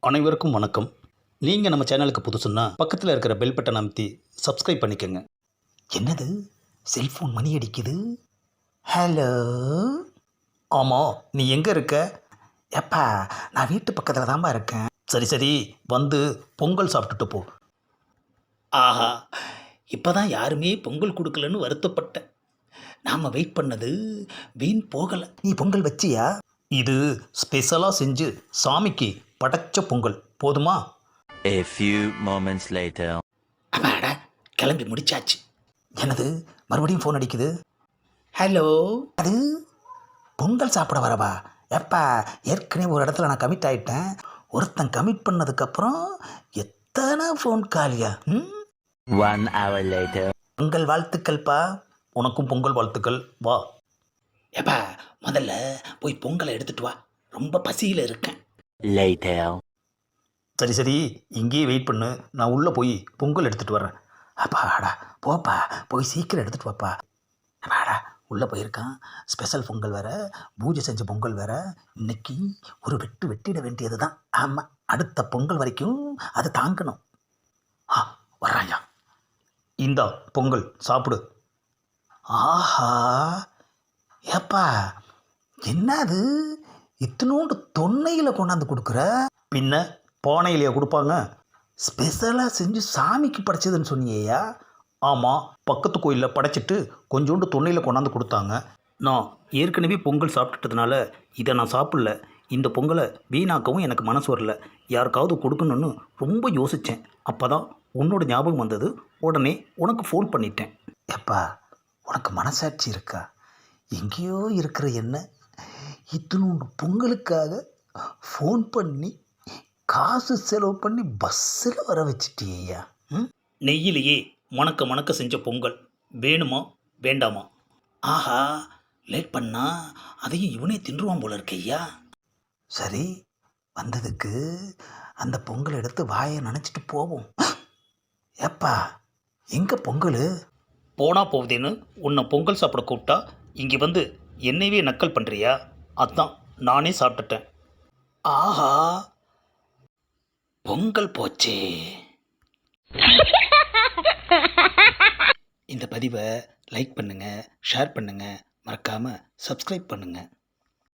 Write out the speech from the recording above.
அனைவருக்கும் வணக்கம். நீங்கள் நம்ம சேனலுக்கு புதுசுன்னா பக்கத்தில் இருக்கிற பெல் பட்டன் அமைத்தி சப்ஸ்கிரைப் பண்ணிக்கோங்க. என்னது செல்ஃபோன் மணி அடிக்குது? ஹலோ. ஆமாம், நீ எங்கே இருக்க? எப்பா, நான் வீட்டு பக்கத்தில் தான்ப்பா இருக்கேன். சரி சரி, வந்து பொங்கல் சாப்பிட்டுட்டு போ. ஆஹா, இப்போ தான் யாருமே பொங்கல் கொடுக்கலன்னு வருத்தப்பட்டேன். நாம் வெயிட் பண்ணது வீண் போகலை. நீ பொங்கல் வச்சியா? இது ஸ்பெஷலாக செஞ்சு சாமிக்கு படைச்ச பொங்கல். போதுமா? A few moments later. அப்பாடா, கிளம்பி முடிச்சாச்சு. எனது மறுபடியும் ஃபோன் அடிக்குது. ஹலோ. அது பொங்கல் சாப்பிட வரவா? எப்பா, ஏற்கனவே ஒரு இடத்துல நான் கமிட் ஆகிட்டேன். ஒருத்தன் கமிட் பண்ணதுக்கப்புறம் எத்தனை ஃபோன் காலியா? 1 hour later. பொங்கல் வாழ்த்துக்கள்ப்பா. உனக்கும் பொங்கல் வாழ்த்துக்கள். வா. எப்பா, முதல்ல போய் பொங்கலை எடுத்துட்டு வா. ரொம்ப பசியில் இருக்கேன். Later. சரி சரி, இங்கேயே வெயிட் பண்ணு. நான் உள்ளே போய் பொங்கல் எடுத்துகிட்டு வரேன். அப்பாடா, போப்பா, போய் சீக்கிரம் எடுத்துகிட்டு வாப்பா. அப்பாடா, உள்ளே போயிருக்கான். ஸ்பெஷல் பொங்கல் வேறு, பூஜை செஞ்ச பொங்கல் வேறு. இன்னைக்கு ஒரு வெட்டிட வேண்டியது தான். ஆமாம், அடுத்த பொங்கல் வரைக்கும் அதை தாங்கணும். வர்றாயா? இந்தா பொங்கல் சாப்பிடு. ஆஹா, ஏப்பா, என்னது இத்தினோண்டு தொன்னையில் கொண்டாந்து கொடுக்குற? பின்ன பானையிலையா கொடுப்பாங்க? ஸ்பெஷலாக செஞ்சு சாமிக்கு படைச்சதுன்னு சொன்னியா? ஆமாம், பக்கத்து கோயிலில் படைச்சிட்டு கொஞ்சோண்டு தொன்னையில் கொண்டாந்து கொடுத்தாங்க. நான் ஏற்கனவே பொங்கல் சாப்பிட்டுட்டதுனால இதை நான் சாப்பிடல. இந்த பொங்கலை வீணாக்கவும் எனக்கு மனசு வரல. யாருக்காவது கொடுக்கணுன்னு ரொம்ப யோசித்தேன். அப்போ தான் உன்னோட ஞாபகம் வந்தது. உடனே உனக்கு ஃபோன் பண்ணிட்டேன். எப்பா, உனக்கு மனசாட்சி இருக்கா? எங்கேயோ இருக்கிற என்ன இத்தினோண்டு பொங்கலுக்காக ஃபோன் பண்ணி காசு செலவு பண்ணி பஸ்ஸில் வர வச்சிட்டியா? நெய்யிலேயே மணக்க மணக்க செஞ்ச பொங்கல் வேணுமா வேண்டாமா? ஆஹா, லேட் பண்ணா அதையும் இவனே தின்றுவான் போல இருக்கையா. சரி, வந்ததுக்கு அந்த பொங்கல் எடுத்து வாயை நினச்சிட்டு போவோம். ஏப்பா, எங்கே பொங்கல்? போனா போகுதேன்னு உன்னை பொங்கல் சாப்பிட கூப்பிட்டா இங்கே வந்து என்னையவே நக்கல் பண்ணுறியா? அதான் நானே சாப்பிட்டுட்டேன். ஆஹா, பொங்கல் போச்சே. இந்த பதிவை லைக் பண்ணுங்கள், ஷேர் பண்ணுங்கள், மறக்காமல் சப்ஸ்கிரைப் பண்ணுங்கள்.